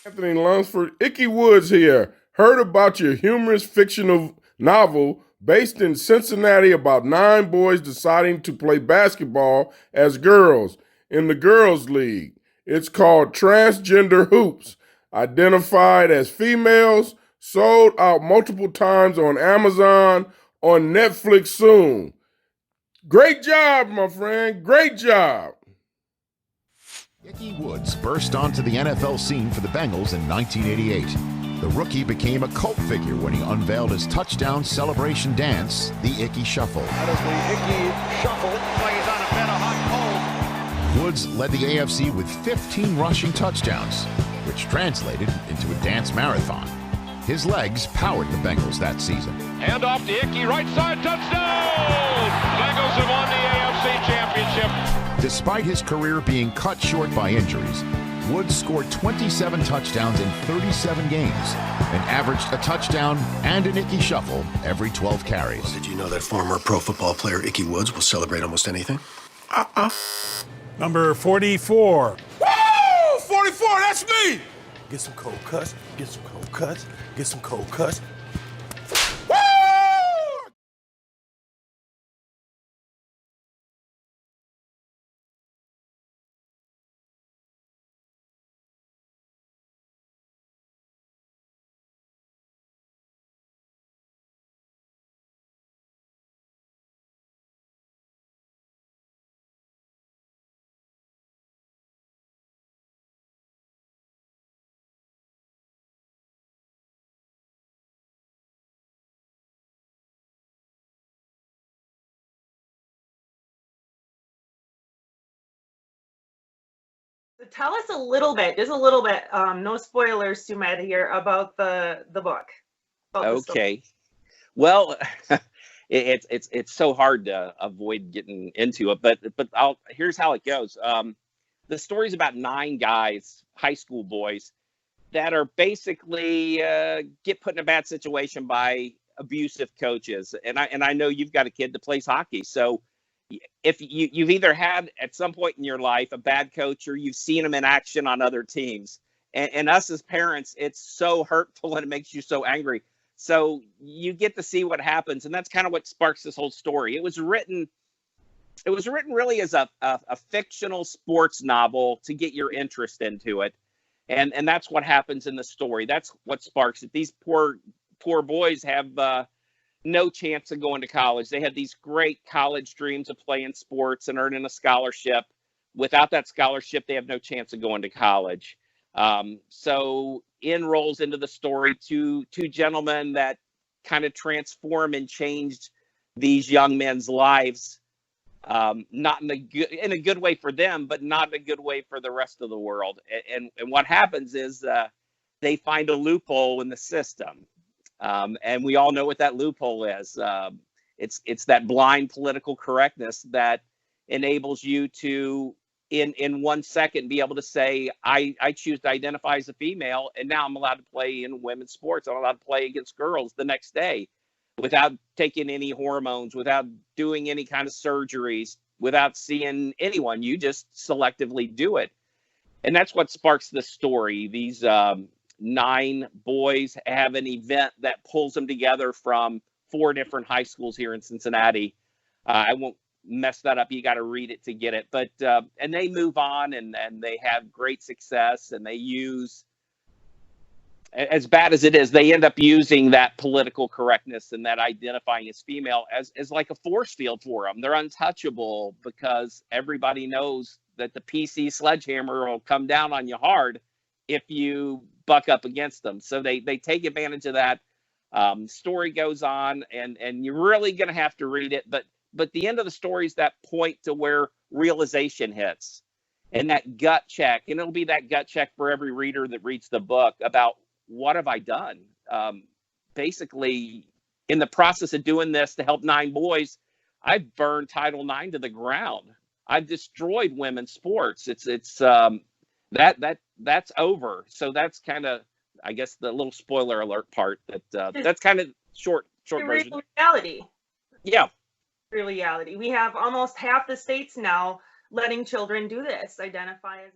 Anthony Lunsford, Ickey Woods here. Heard about your humorous fictional novel based in Cincinnati about 9 boys deciding to play basketball as girls in the Girls League. It's called Transgender Hoops. Identified as females, sold out multiple times on Amazon, on Netflix soon. Great job, my friend. Great job. Ickey Woods burst onto the NFL scene for the Bengals in 1988. The rookie became a cult figure when he unveiled his touchdown celebration dance, the Ickey Shuffle. That is the Ickey Shuffle. Plays on a bed of hot cold. Woods led the AFC with 15 rushing touchdowns, which translated into a dance marathon. His legs powered the Bengals that season. Hand off to Ickey, right side, touchdown! Bengals have won the AFC Championship. Despite his career being cut short by injuries, Woods scored 27 touchdowns in 37 games and averaged a touchdown and an Ickey Shuffle every 12 carries. Well, did you know that former pro football player Ickey Woods will celebrate almost anything? Number 44. Woo! 44, that's me! Get some cold cuts, get some cold cuts, get some cold cuts. So tell us a little bit, just a little bit, no spoilers too many here, about the book. Okay. Well, it's so hard to avoid getting into it, but here's how it goes. The story's about 9 guys, high school boys, that are basically get put in a bad situation by abusive coaches. And I know you've got a kid that plays hockey, so if you've either had at some point in your life a bad coach or you've seen him in action on other teams, and us as parents, it's so hurtful and it makes you so angry. So you get to see what happens, and that's kind of what sparks this whole story. It was written really as a fictional sports novel to get your interest into it, and that's what happens in the story. That's what sparks it. These poor boys have no chance of going to college. They had these great college dreams of playing sports and earning a scholarship. Without that scholarship, they have no chance of going to college. So in rolls into the story two gentlemen that kind of transform and changed these young men's lives, not in a good way for them, but not in a good way for the rest of the world. And what happens is they find a loophole in the system. And we all know what that loophole is. It's that blind political correctness that enables you to, in 1 second, be able to say, I choose to identify as a female, and now I'm allowed to play in women's sports. I'm allowed to play against girls the next day without taking any hormones, without doing any kind of surgeries, without seeing anyone. You just selectively do it. And that's what sparks the story. These 9 boys have an event that pulls them together from 4 different high schools here in Cincinnati. I won't mess that up. You got to read it to get it. But and they move on and they have great success, and they use, as bad as it is, they end up using that political correctness and that identifying as female as like a force field for them. They're untouchable because everybody knows that the PC sledgehammer will come down on you hard if you buck up against them. So they take advantage of that. Story goes on, and you're really going to have to read it. But the end of the story is that point to where realization hits, and that gut check. And it'll be that gut check for every reader that reads the book about, what have I done? Basically, in the process of doing this to help 9 boys, I've burned Title IX to the ground. I've destroyed women's sports. That's over. So that's kind of, I guess, the little spoiler alert part. That's kind of short version. Reality. Yeah. Reality. We have almost half the states now letting children do this, identify as